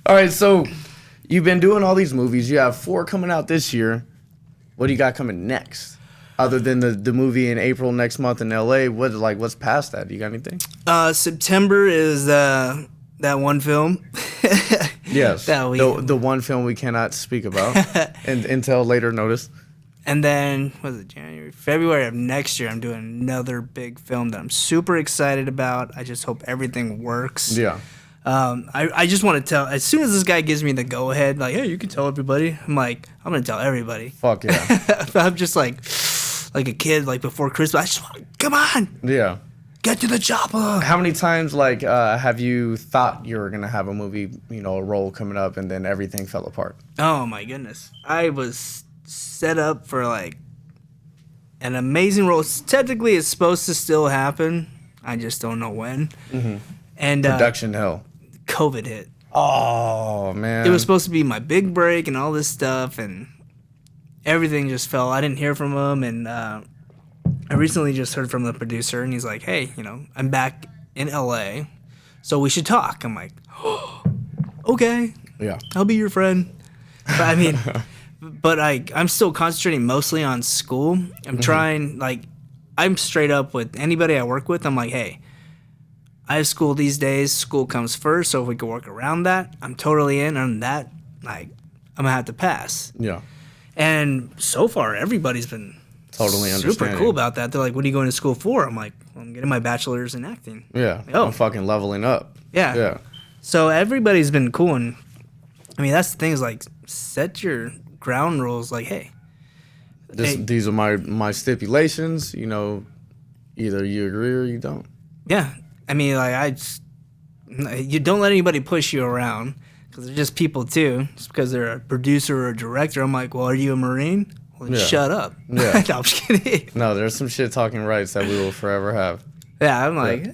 All right, so you've been doing all these movies. You have 4 coming out this year. What do you got coming next? Other than the movie in April next month in LA, what's past that? Do you got anything? September is that one film. Yes, the one film we cannot speak about until later notice. And then, January, February of next year, I'm doing another big film that I'm super excited about. I just hope everything works. Yeah. I just want to tell, as soon as this guy gives me the go-ahead, like, hey, you can tell everybody, I'm like, I'm going to tell everybody. Fuck yeah. I'm just like a kid, like, before Christmas. I just want to, come on. Yeah. Get to the chopper. How many times, have you thought you were going to have a movie, a role coming up, and then everything fell apart? Oh, my goodness. I was set up for, like, an amazing role. Technically, it's supposed to still happen. I just don't know when. Mm-hmm. And production hell. COVID hit. Oh, man. It was supposed to be my big break and all this stuff, and everything just fell. I didn't hear from him, and I recently just heard from the producer, and he's like, hey, I'm back in LA, so we should talk. I'm like, oh, okay. Yeah. I'll be your friend. But I mean, I'm still concentrating mostly on school. I'm trying, I'm straight up with anybody I work with. I'm like, hey, I have school these days. School comes first, so if we can work around that, I'm totally in. On that, I'm going to have to pass. Yeah. And so far, everybody's been totally super cool about that. They're like, what are you going to school for? I'm like, well, I'm getting my bachelor's in acting. Yeah. Like, oh. I'm fucking leveling up. Yeah. Yeah. So everybody's been cool. And I mean, that's the thing is set your ground rules. Like, hey. These are my stipulations. Either you agree or you don't. Yeah. I mean, you don't let anybody push you around because they're just people too. Just because they're a producer or a director, I'm like, well, are you a Marine? Well, shut up. Yeah. No, I'm just kidding. No, there's some shit talking rights that we will forever have. Yeah, I'm like,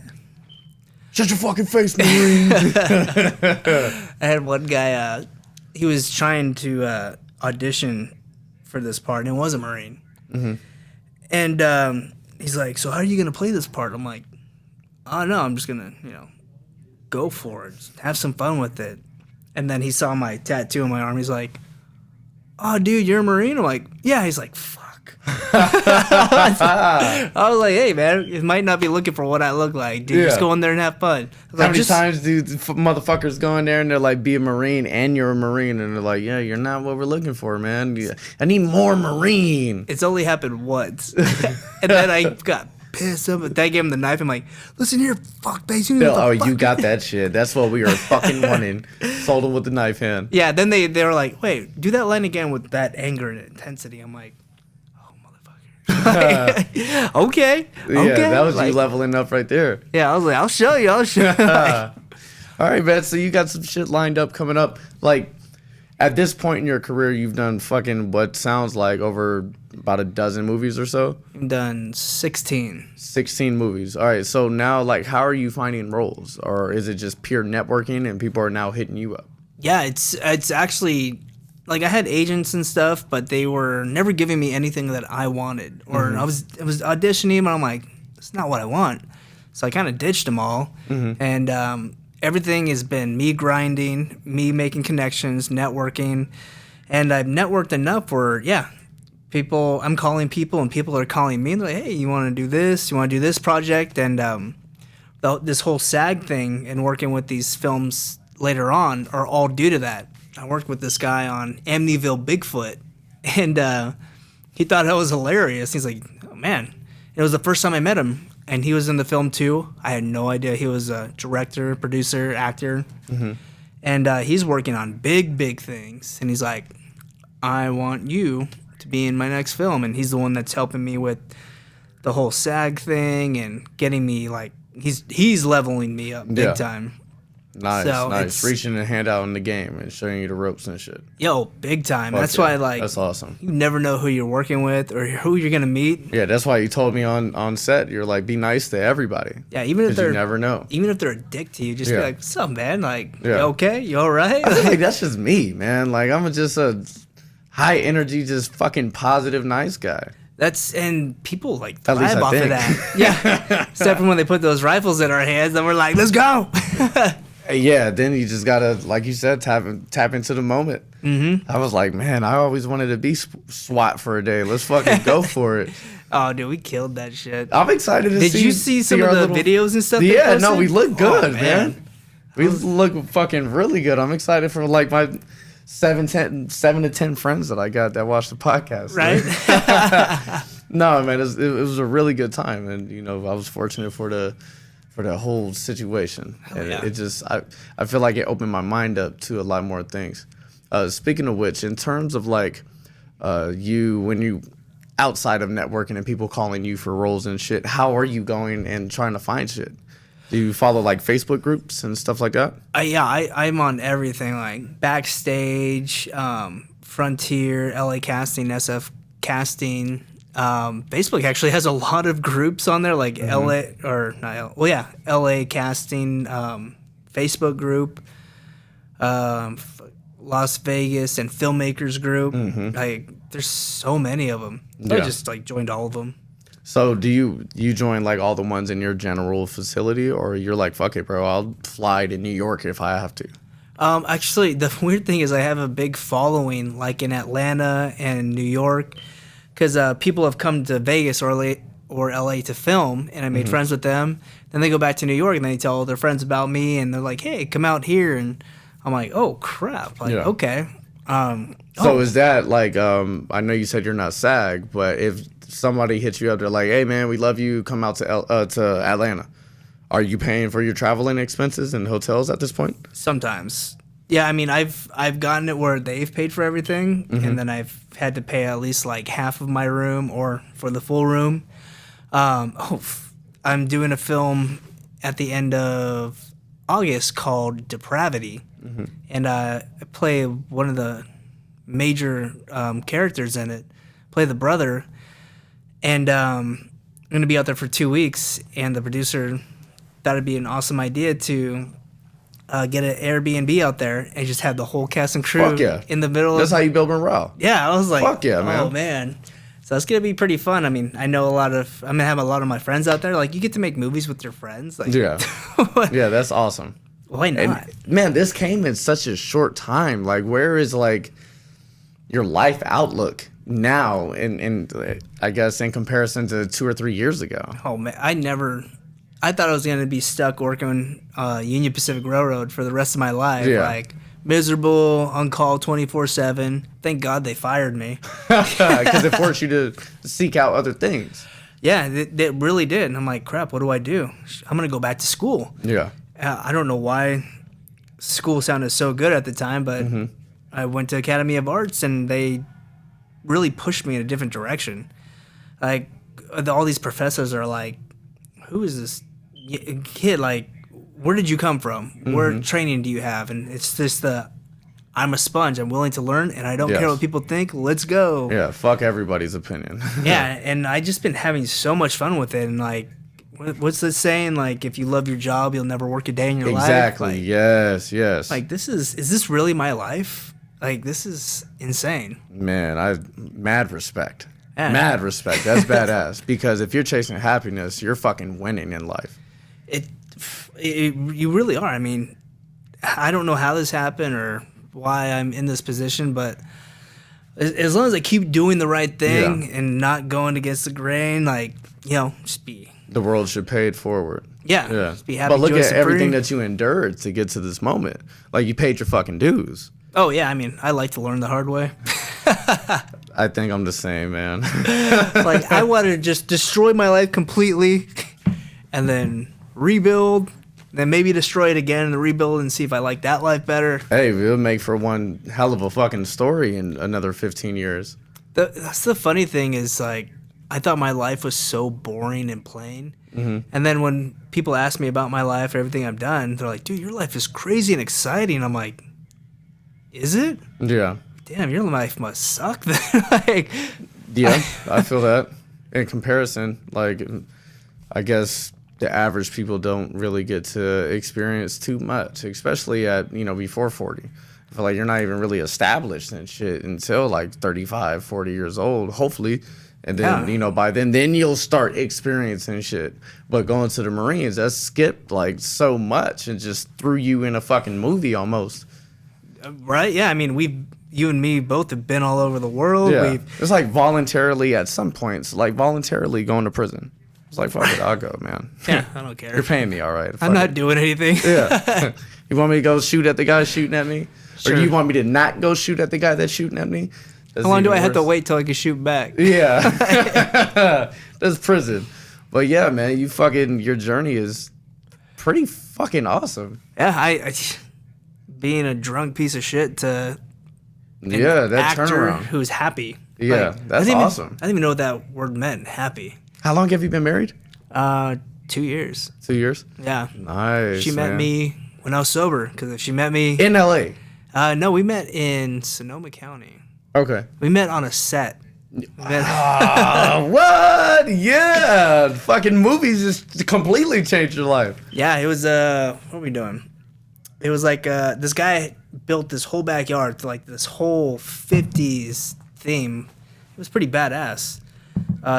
shut your fucking face, Marine. I had one guy, he was trying to audition for this part, and it was a Marine. Mm-hmm. And he's like, so how are you going to play this part? I'm like, oh, no, I'm just going to, go for it. Just have some fun with it. And then he saw my tattoo on my arm. He's like, oh, dude, you're a Marine? I'm like, yeah. He's like, fuck. I was like, hey, man, you might not be looking for what I look like. Dude, just go in there and have fun. How many times do motherfuckers go in there and they're like, be a Marine and you're a Marine? And they're like, yeah, you're not what we're looking for, man. I need more Marine. It's only happened once. And then I got pissed up. They gave him the knife. I'm like, listen here, fuckface. You got that shit. That's what we were fucking wanting. Sold him with the knife hand. Yeah, then they were like, wait, do that line again with that anger and intensity. I'm like, oh, motherfucker. Okay. Yeah, that was you leveling up right there. Yeah, I was like, I'll show you. All right, man. So you got some shit lined up coming up. At this point in your career, you've done fucking what sounds like over about a dozen movies or so? I've done 16. 16 movies. All right, so now, how are you finding roles? Or is it just pure networking and people are now hitting you up? Yeah, it's actually, I had agents and stuff, but they were never giving me anything that I wanted. Or I was auditioning, and I'm like, that's not what I want. So I kind of ditched them all. Mm-hmm. And everything has been me grinding, me making connections, networking. And I've networked enough where, I'm calling people and people are calling me. They're like, hey, you want to do this? You want to do this project? And this whole SAG thing and working with these films later on are all due to that. I worked with this guy on Amityville Bigfoot, and he thought that was hilarious. He's like, oh, man. It was the first time I met him, and he was in the film too. I had no idea he was a director, producer, actor. Mm-hmm. And he's working on big things. And he's like, I want you to be in my next film. And he's the one that's helping me with the whole SAG thing and getting me he's leveling me up big time. Nice. Reaching a hand out in the game and showing you the ropes and shit. Yo, big time. That's why that's awesome. You never know who you're working with or who you're gonna meet. Yeah, that's why you told me on set. You're like, be nice to everybody. Yeah, even if you never know. Even if they're a dick to you, just be like, what's up, man? You okay? You all right? I feel like that's just me, man. I'm just a high energy, just fucking positive, nice guy. And people thrive off of that. Yeah. Except for when they put those rifles in our hands, then we're like, let's go. Yeah, then you just gotta, like you said, tap into the moment. Mm-hmm. I was like, man, I always wanted to be SWAT for a day. Let's fucking go for it. Oh, dude, we killed that shit. I'm excited to see. Did you see some of the videos and stuff? Yeah, no, we look good, Oh, man. We look fucking really good. I'm excited for like my 7 to 10 friends that I got that watch the podcast. Right? No, man, it was a really good time, and you know, I was fortunate for the whole situation. And yeah. it just, I feel like it opened my mind up to a lot more things. Speaking of which, in terms of like when you outside of networking and people calling you for roles and shit, how are you going and trying to find shit? Do you follow like Facebook groups and stuff like that? Yeah, I'm on everything, like Backstage, Frontier, LA Casting, SF Casting. Facebook actually has a lot of groups on there, like LA Casting, Facebook group, Las Vegas and Filmmakers group. Like, there's so many of them. I just like joined all of them. So do you join like all the ones in your general facility, or you're like, fuck it, bro, I'll fly to New York if I have to? Actually, the weird thing is I have a big following, like in Atlanta and New York, because people have come to Vegas or LA to film, and I made friends with them. Then they go back to New York and they tell their friends about me, and they're like, "Hey, come out here." And I'm like, "Oh crap!" Like, okay. So is that like, I know you said you're not SAG, but if somebody hits you up, they're like, "Hey man, we love you. Come out to Atlanta." Are you paying for your traveling expenses and hotels at this point? Sometimes. Yeah, I mean, I've gotten it where they've paid for everything, and then I've had to pay at least like half of my room or for the full room. I'm doing a film at the end of August called Depravity, and I play one of the major characters in it. Play the brother, and I'm going to be out there for 2 weeks, and the producer thought it'd be an awesome idea to get an Airbnb out there and just have the whole cast and crew in the middle. That's how you build morale. Yeah, I was like, fuck yeah, man. Oh man. So it's gonna be pretty fun. I mean, I'm gonna have a lot of my friends out there. Like, you get to make movies with your friends. Like, yeah, yeah, that's awesome. Why not? And, man, this came in such a short time. Like, where is like your life outlook now? In I guess in comparison to 2 or 3 years ago. Oh man, I thought I was going to be stuck working Union Pacific Railroad for the rest of my life. Yeah. Like, miserable, on call 24/7. Thank God they fired me. Because it forced you to seek out other things. Yeah, it really did. And I'm like, crap, what do I do? I'm going to go back to school. Yeah. I don't know why school sounded so good at the time, but I went to Academy of Arts, and they really pushed me in a different direction. Like, all these professors are like, who is this kid? Like, where did you come from? What training do you have? And it's just I'm a sponge. I'm willing to learn, and I don't care what people think. Let's go. Yeah, fuck everybody's opinion. Yeah, and I just been having so much fun with it. And like, what's the saying? Like, if you love your job, you'll never work a day in your life. Exactly. Like, Yes. Like, is this really my life? Like, this is insane. Man, mad respect. Yeah. Mad respect. That's badass. Because if you're chasing happiness, you're fucking winning in life. You really are. I mean, I don't know how this happened or why I'm in this position, but as long as I keep doing the right thing and not going against the grain, like, just be. The world should pay it forward. Yeah. Just be happy. But look at everything free. that you endured to get to this moment. Like, you paid your fucking dues. Oh, yeah. I mean, I like to learn the hard way. I think I'm the same, man. Like, I want to just destroy my life completely and then rebuild, then maybe destroy it again and rebuild and see if I like that life better. Hey, it'll make for one hell of a fucking story in another 15 years. That's the funny thing is, like, I thought my life was so boring and plain. And then when people ask me about my life or everything I've done, they're like, dude, your life is crazy and exciting. I'm like, is it? Yeah. Damn, your life must suck then. Like, yeah, I feel that. In comparison, like, I guess the average people don't really get to experience too much, especially at, before 40. I feel like you're not even really established and shit until like 35, 40 years old, hopefully. And then, by then you'll start experiencing shit. But going to the Marines, that skipped like so much and just threw you in a fucking movie almost. Right? Yeah. I mean, you and me both have been all over the world. Yeah. It's like voluntarily at some points, like voluntarily going to prison. It's like, fuck it, I'll go, man. Yeah, I don't care. You're paying me, all right. I'm not doing anything. Yeah. You want me to go shoot at the guy shooting at me? Sure. Or you want me to not go shoot at the guy that's shooting at me? How long do I have to wait till I can shoot back? Yeah. That's prison. But yeah, man, your journey is pretty fucking awesome. Yeah, I being a drunk piece of shit to that actor turnaround. who's happy. Yeah, that's awesome. I didn't even know what that word meant, happy. How long have you been married? 2 years. 2 years? Yeah. Nice. She met me when I was sober, because if she met me... In LA? No, we met in Sonoma County. Okay. We met on a set. What? Yeah. Fucking movies just completely changed your life. Yeah, it was, what were we doing? It was like, this guy built this whole backyard to like this whole 50s theme. It was pretty badass.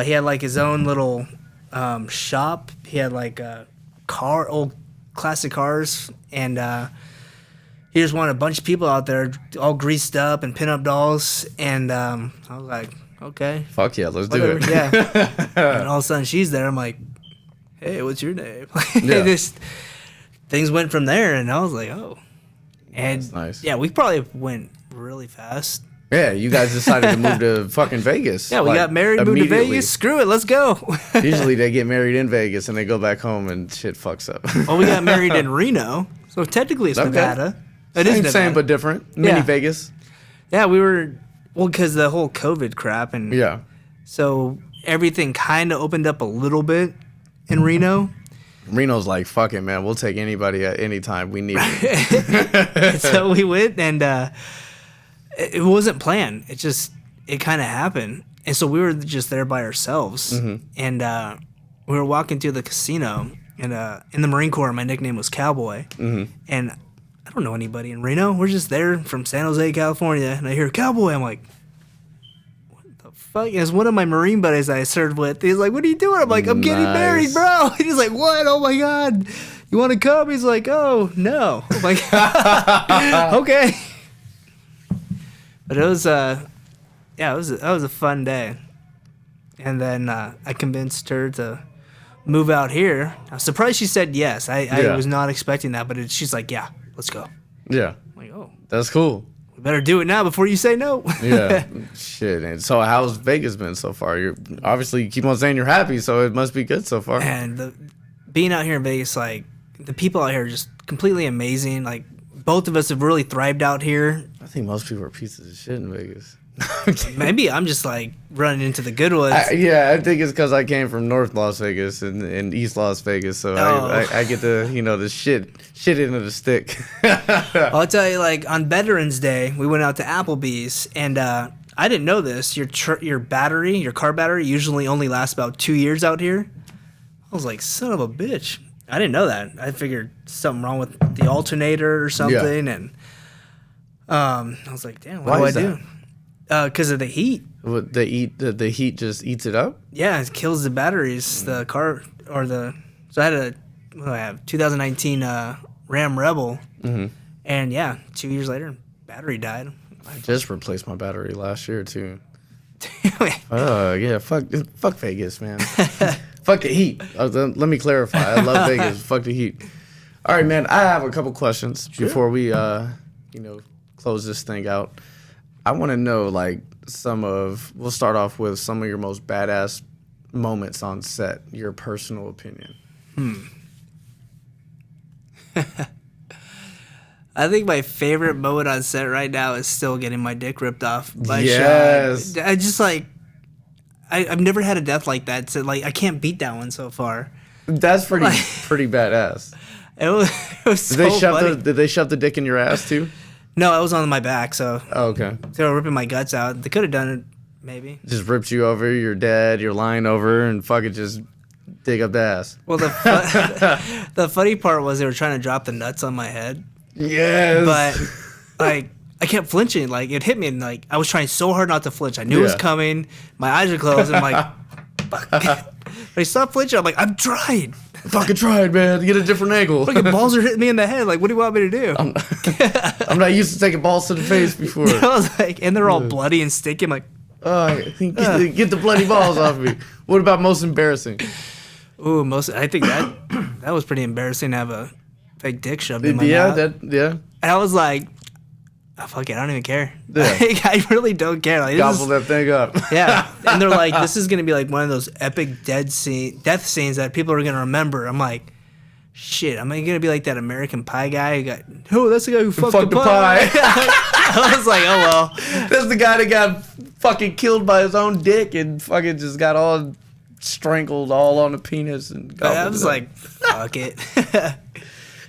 He had like his own little shop. He had like old classic cars, and he just wanted a bunch of people out there all greased up and pinup dolls. And I was like, okay, fuck yeah, let's whatever. do it. Yeah. And all of a sudden she's there. I'm like, hey, what's your name? Yeah. Things went from there, and I was like, oh. And that's nice. Yeah, we probably went really fast. Yeah, you guys decided to move to fucking Vegas. Yeah, we got married, moved to Vegas. Screw it, let's go. Usually they get married in Vegas and they go back home and shit fucks up. Well, we got married in Reno, so technically it's Nevada. It is Nevada. Same but different. Mini Vegas. Yeah, we were, because the whole COVID crap, and yeah, so everything kind of opened up a little bit in Reno. Reno's like, fuck it, man. We'll take anybody at any time. We need it. So we went, and it wasn't planned. It kind of happened. And so we were just there by ourselves. Mm-hmm. And we were walking through the casino. And in the Marine Corps, my nickname was Cowboy. Mm-hmm. And I don't know anybody in Reno. We're just there from San Jose, California. And I hear Cowboy. I'm like, what the fuck? And it's one of my Marine buddies I served with. He's like, what are you doing? I'm like, I'm getting married, bro. And he's like, what? Oh, my God. You want to come? He's like, oh, no. I'm like, okay. But it was, that was a fun day. And then I convinced her to move out here. I was surprised she said yes. I was not expecting that, but she's like, yeah, let's go. Yeah. I'm like, oh. That's cool. We better do it now before you say no. Yeah. Shit. And so how's Vegas been so far? You keep on saying you're happy, so it must be good so far. And being out here in Vegas, like, the people out here are just completely amazing. Like, both of us have really thrived out here. I think most people are pieces of shit in Vegas. Maybe I'm just like running into the good ones. I think it's because I came from North Las Vegas and East Las Vegas, so I get the shit into the stick. I'll tell you, like, on Veterans Day, we went out to Applebee's, and I didn't know this. Your car battery, usually only lasts about 2 years out here. I was like, son of a bitch. I didn't know that. I figured something wrong with the alternator or something, and I was like, damn, what do I do? Because of the heat. The heat just eats it up? Yeah, it kills the batteries. The car, so I had what do I have? 2019 Ram Rebel. Mm-hmm. And yeah, 2 years later, battery died. I just replaced my battery last year too. Yeah, fuck Vegas, man. Fuck the heat. Let me clarify. I love Vegas. Fuck the heat. All right, man. I have a couple questions before we close this thing out. I want to know, like, we'll start off with some of your most badass moments on set, your personal opinion. I think my favorite moment on set right now is still getting my dick ripped off by yes. Sean. I just, like, I've never had a death like that, so, like, I can't beat that one so far. That's pretty badass. It was so funny. Did they shove the dick in your ass, too? No, I was on my back, so. Oh, okay. They were ripping my guts out. They could have done it, maybe. Just ripped you over, you're dead, you're lying over, and fucking just dig up the ass. Well, the funny part was they were trying to drop the nuts on my head. Yes. But, like, I kept flinching. Like, it hit me, and like I was trying so hard not to flinch. I knew it was coming. My eyes are closed. And I'm like, fuck. But I stopped flinching. I'm like, I'm trying. I fucking tried, man. Get a different angle. Fucking balls are hitting me in the head. Like, what do you want me to do? I'm not used to taking balls to the face before. I was like, and they're all bloody and sticky. I'm like, get the bloody balls off me. What about most embarrassing? ooh, I think that was pretty embarrassing to have a fake dick shoved in my mouth. And I was like, oh, fuck it, I don't even care. Yeah. Like, I really don't care. Like, Gobble that thing up. yeah. And they're like, this is going to be like one of those epic death scenes that people are going to remember. I'm like, shit, am I going to be like that American Pie guy who got, oh, that's the guy who fucked the pie. I was like, oh, well. That's the guy that got fucking killed by his own dick and fucking just got all strangled all on the penis. And I was like, fuck it.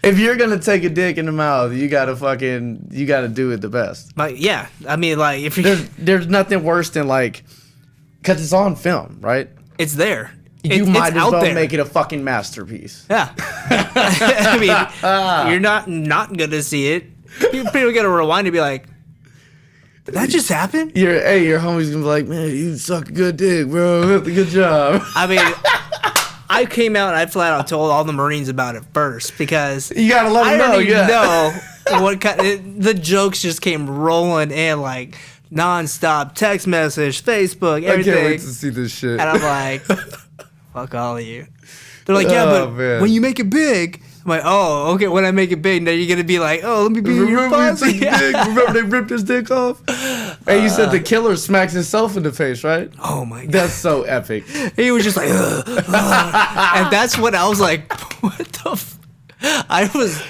If you're going to take a dick in the mouth, you got to do it the best. But yeah, I mean, like, if you there's nothing worse than like, because it's on film, right? it's there. You It's might as out well there. make it a fucking masterpiece. Yeah. I mean, you're not going to see it. People are going to rewind and be like, did that just happen? Your homie's going to be like, man, you suck a good dick, bro. Good job. I mean, I came out and I flat out told all the Marines about it first because You got to let I them know, don't even yeah. know what kind. The jokes just came rolling in like nonstop, text message, Facebook, everything. I can't wait to see this shit. And I'm like, fuck all of you. They're like, yeah, Oh, but man. when you make it big, I'm like, oh, okay. When I make it big, now you're gonna be like, oh, let me be your Remember, boss. you took your dick? Remember they ripped his dick off? Hey, you said the killer smacks himself in the face, right? Oh my god, That's so epic. he was just like, ugh, ugh. And that's when I was like, what the? I was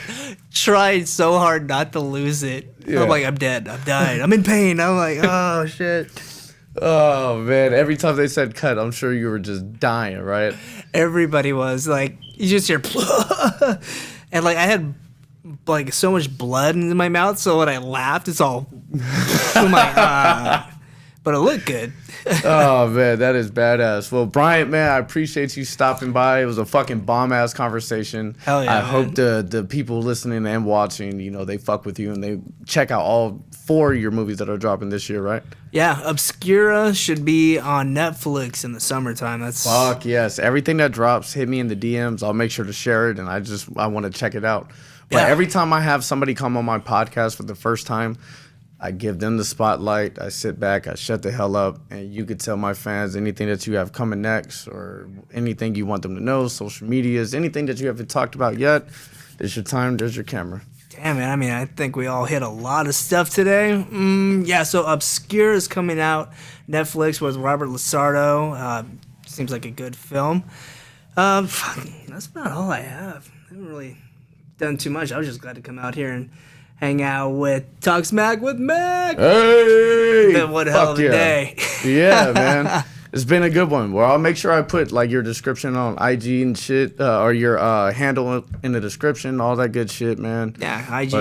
trying so hard not to lose it. Yeah. I'm like, I'm dead. I'm dying. I'm in pain. I'm like, oh shit. Oh, man. Every time they said cut, I'm sure you were just dying, right? Everybody was like, you just hear, and like I had like so much blood in my mouth, so when I laughed, it's all, I'm like, but it looked good. Oh, man. That is badass. Well, Bryant, man, I appreciate you stopping by. It was a fucking bomb-ass conversation. Hell yeah, I man. hope the people listening and watching, you know, they fuck with you and they check out all 4 of your movies that are dropping this year, right? Yeah, Obscura should be on Netflix in the summertime. That's Fuck yes. Everything that drops, hit me in the DMs. I'll make sure to share it, and I want to check it out. But Yeah. every time I have somebody come on my podcast for the first time, I give them the spotlight. I sit back, I shut the hell up, and you could tell my fans anything that you have coming next or anything you want them to know, social medias, anything that you haven't talked about yet. There's your time, there's your camera. damn man. I mean, I think we all hit a lot of stuff today. Yeah, so Obscura is coming out Netflix with Robert Lasardo. Seems like a good film. That's about all I have. I haven't really done too much. I was just glad to come out here and hang out with Talksmackwithmac. Hey! What a hell Fuck of a yeah. day. Yeah, man. It's been a good one. Well, I'll make sure I put like your description on IG and shit, or your handle in the description, all that good shit, man. Yeah, IG.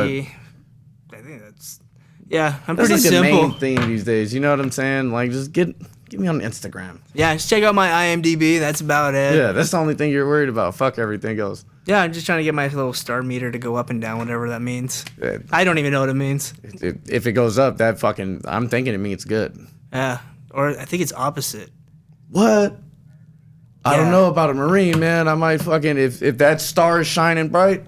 But- I think that's. Yeah, I'm That's pretty like the simple. main thing these days. You know what I'm saying? Like, just get me on Instagram. Yeah, just check out my IMDb. That's about it. Yeah, that's the only thing you're worried about. Fuck everything else. Yeah, I'm just trying to get my little star meter to go up and down, whatever that means. Yeah. I don't even know what it means. If it goes up, that fucking, I'm thinking it means good. Yeah, or I think it's opposite. What? I don't Yeah. know about a Marine, man. I might fucking, if that star is shining bright,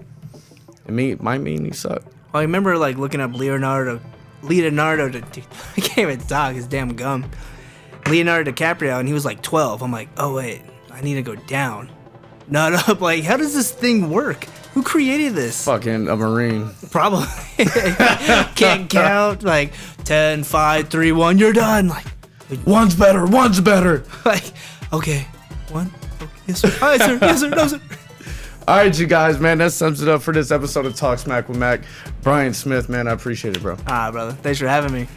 might mean you suck. Well, I remember like looking up Leonardo. I can't even talk his damn gum. Leonardo DiCaprio, and he was like 12. I'm like, oh wait, I need to go down, not up. Like, how does this thing work? Who created this? Fucking a Marine. Probably can't count. Like 10, 5, 3, 1. You're done. Like, One's better. like okay, 1. Okay, yes sir. All right, sir. Yes sir. No sir. All right, you guys, man. That sums it up for this episode of Talk Smack with Mac. Bryant Smith, man. I appreciate it, bro. Brother. Thanks for having me.